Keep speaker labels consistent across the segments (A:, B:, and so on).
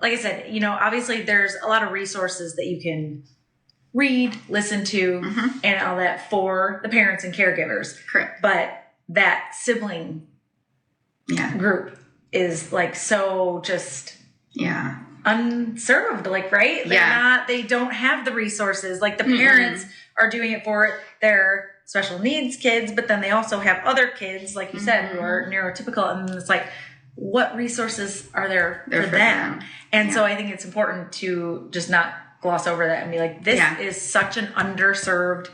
A: like I said, obviously there's a lot of resources that you can read, listen to, and all that for the parents and caregivers.
B: Correct.
A: But that sibling group is like so just unserved, like, right? They don't have the resources. Like the parents are doing it for their special needs kids, but then they also have other kids, like you said, who are neurotypical. And it's like, what resources are there for them? And so I think it's important to just not gloss over that and be like, this is such an underserved,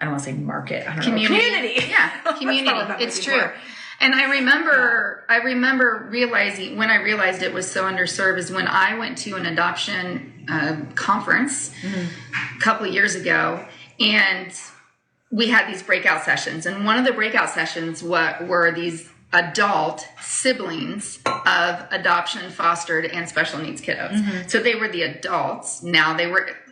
A: I don't want to say market, I don't know, community.
B: Yeah, community. It's true. And I remember realizing, when I realized it was so underserved, is when I went to an adoption conference a couple of years ago, and we had these breakout sessions. And one of the breakout sessions were these adult siblings of adoption, fostered, and special needs kiddos. So they were the adults. Now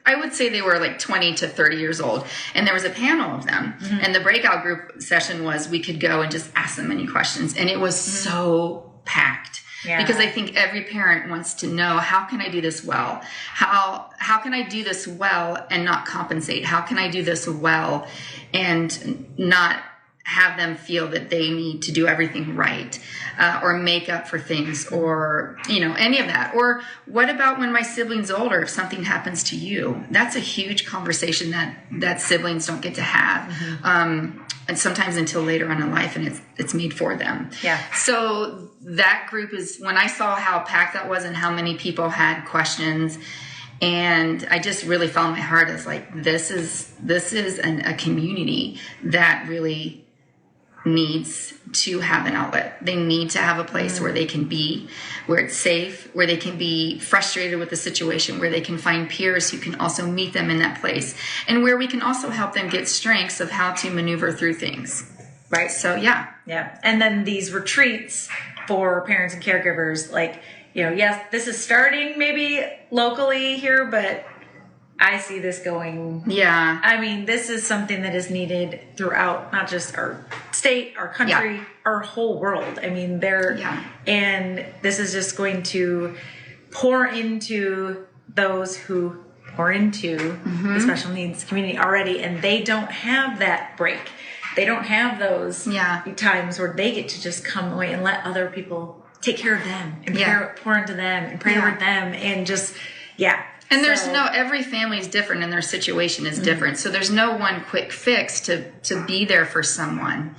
B: I would say they were like 20 to 30 years old. And there was a panel of them. And the breakout group session was, we could go and just ask them any questions. And it was so packed. Yeah. Because I think every parent wants to know, how can I do this well? How can I do this well and not compensate? How can I do this well and not have them feel that they need to do everything right, or make up for things, or, any of that? Or what about when my sibling's older, if something happens to you? That's a huge conversation that siblings don't get to have. And sometimes until later on in life, and it's made for them. Yeah. So that group is, when I saw how packed that was and how many people had questions, and I just really found my heart as like, this is a community that really needs to have an outlet. They need to have a place where they can be, where it's safe, where they can be frustrated with the situation, where they can find peers who can also meet them in that place, and where we can also help them get strengths of how to maneuver through things. Right. So, yeah.
A: And then these retreats for parents and caregivers, like, yes, this is starting maybe locally here, but I see this going. Yeah. I mean, this is something that is needed throughout, not just our state, our country, our whole world. I mean, and this is just going to pour into those who pour into the special needs community already, and they don't have that break. They don't have those times where they get to just come away and let other people take care of them and pour into them and pray over them and just,
B: And there's every family is different and their situation is different. So there's no one quick fix to be there for someone.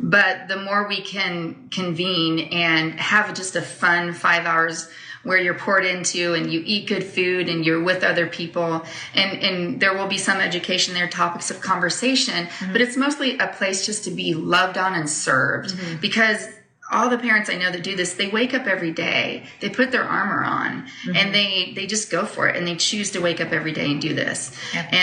B: But the more we can convene and have just a fun 5 hours where you're poured into and you eat good food and you're with other people, and there will be some education there, topics of conversation, but it's mostly a place just to be loved on and served, because all the parents I know that do this, they wake up every day, they put their armor on, and they just go for it, and they choose to wake up every day and do this. And